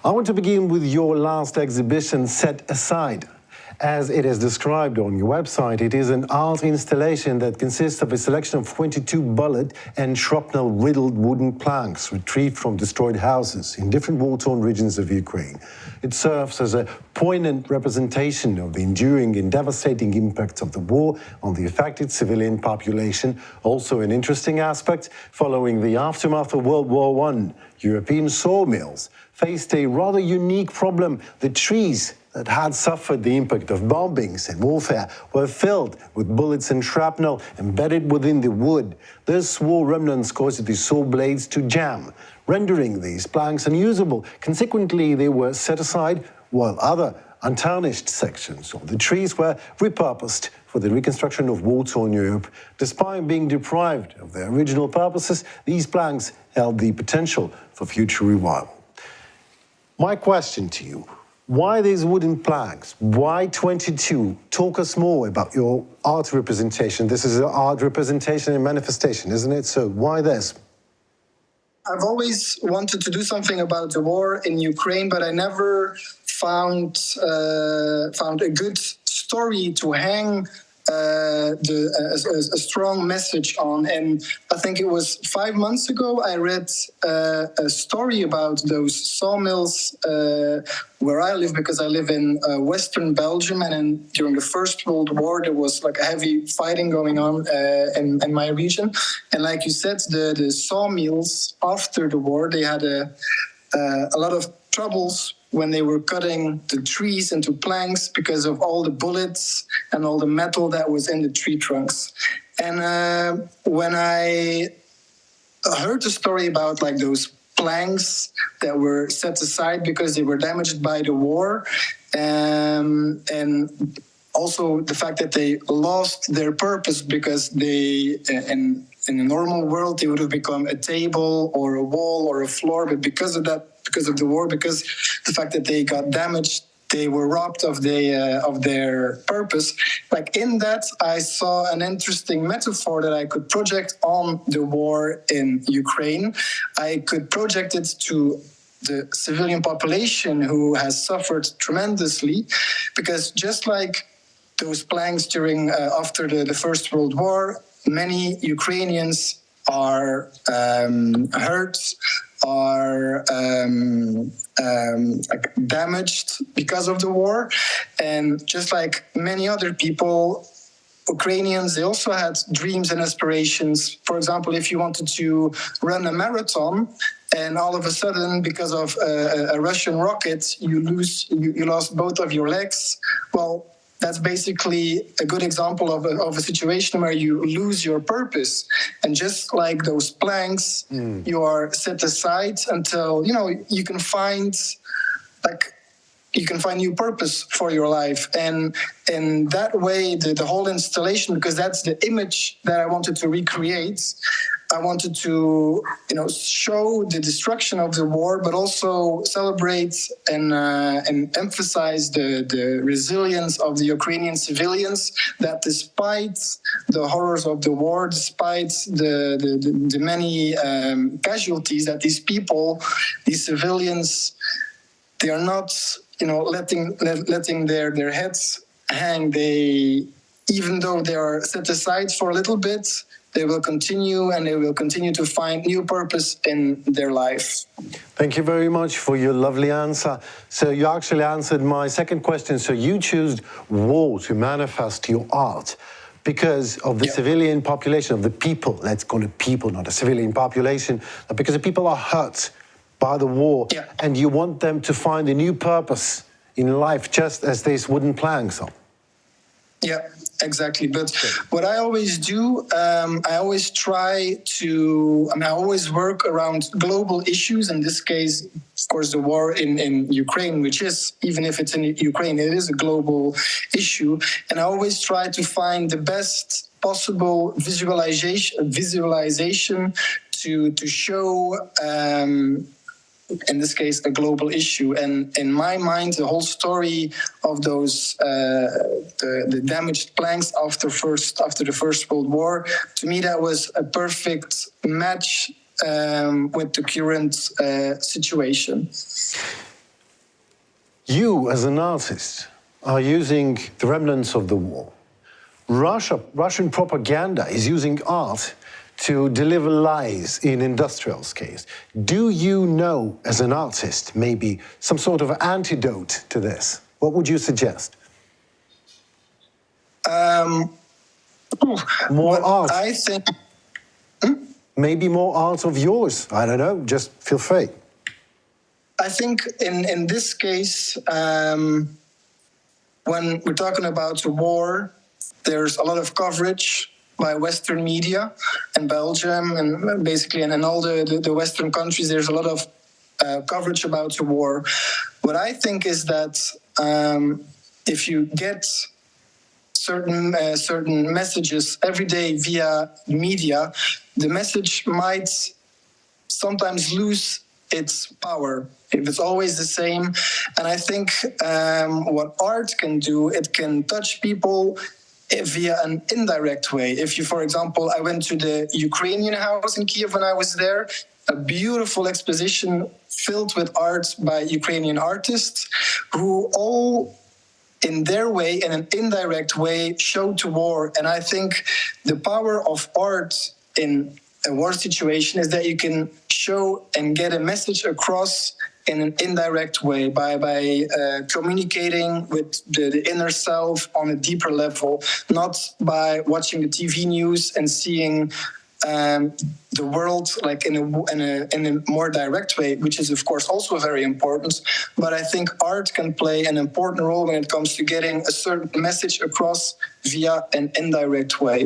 I want to begin with your last exhibition, Set Aside. As it is described on your website, it is an art installation that consists of a selection of 22 bullet and shrapnel-riddled wooden planks retrieved from destroyed houses in different war-torn regions of Ukraine. It serves as a poignant representation of the enduring and devastating impacts of the war on the affected civilian population. Also an interesting aspect, following the aftermath of World War I, European sawmills faced a rather unique problem. The trees that had suffered the impact of bombings and warfare were filled with bullets and shrapnel embedded within the wood. This war remnants caused the saw blades to jam, rendering these planks unusable. Consequently, they were set aside, while other untarnished sections of the trees were repurposed for the reconstruction of war-torn Europe. Despite being deprived of their original purposes, these planks held the potential for future revival. My question to you: why these wooden planks? Why 22? Talk us more about your art representation. This is an art representation and manifestation, isn't it? So why this? I've always wanted to do something about the war in Ukraine, but I never found a good story to hang a strong message on. And I think it was 5 months ago I read a story about those sawmills where I live, because I live in Western Belgium, and during the First World War there was like a heavy fighting going on in my region. And like you said, the sawmills after the war, they had a lot of troubles when they were cutting the trees into planks because of all the bullets and all the metal that was in the tree trunks. And when I heard the story about like those planks that were set aside because they were damaged by the war, and also the fact that they lost their purpose because they, in a normal world, they would have become a table or a wall or a floor, but because of that, because of the war, because the fact that they got damaged, they were robbed of their purpose. Like in that, I saw an interesting metaphor that I could project on the war in Ukraine. I could project it to the civilian population who has suffered tremendously, because just like those planks during after the First World War, many Ukrainians are hurt, are damaged because of the war. And just like many other people, Ukrainians, they also had dreams and aspirations. For example, if you wanted to run a marathon and all of a sudden, because of a Russian rocket, you lost both of your legs, well, that's basically a good example of a situation where you lose your purpose. And just like those planks, you are set aside until, you can find new purpose for your life. And in that way, the whole installation, because that's the image that I wanted to recreate, I wanted to, show the destruction of the war, but also celebrate and emphasize the resilience of the Ukrainian civilians, that despite the horrors of the war, despite the many casualties, that these people, these civilians, they are not, letting their heads hang. Even though they are set aside for a little bit, they will continue, and they will continue to find new purpose in their life. Thank you very much for your lovely answer. So you actually answered my second question. So you chose war to manifest your art because of the civilian population, of the people. Let's call it people, not a civilian population. Because the people are hurt by the war, and you want them to find a new purpose in life, just as these wooden planks are. Yeah, exactly. But what I always do, I always I always work around global issues. In this case, of course, the war in Ukraine, which is, even if it's in Ukraine, it is a global issue. And I always try to find the best possible visualization to show, in this case, a global issue. And in my mind, the whole story of those the damaged planks after the First World War, to me, that was a perfect match with the current situation. You, as an artist, are using the remnants of the war. Russian propaganda is using art to deliver lies in industrial scales. Do you know, as an artist, maybe some sort of antidote to this? What would you suggest? More art. I think... Maybe more art of yours. I don't know, just feel free. I think in this case, when we're talking about the war, there's a lot of coverage by Western media in Belgium and basically in all the Western countries. There's a lot of coverage about the war. What I think is that if you get certain messages every day via media, the message might sometimes lose its power if it's always the same. And I think what art can do, it can touch people via an indirect way. If you, for example, I went to the Ukrainian house in Kiev when I was there, a beautiful exposition filled with art by Ukrainian artists who all, in their way, in an indirect way, show to war. And I think the power of art in a war situation is that you can show and get a message across in an indirect way by communicating with the inner self on a deeper level, not by watching the TV news and seeing the world like in a more direct way, which is of course also very important. But I think art can play an important role when it comes to getting a certain message across via an indirect way.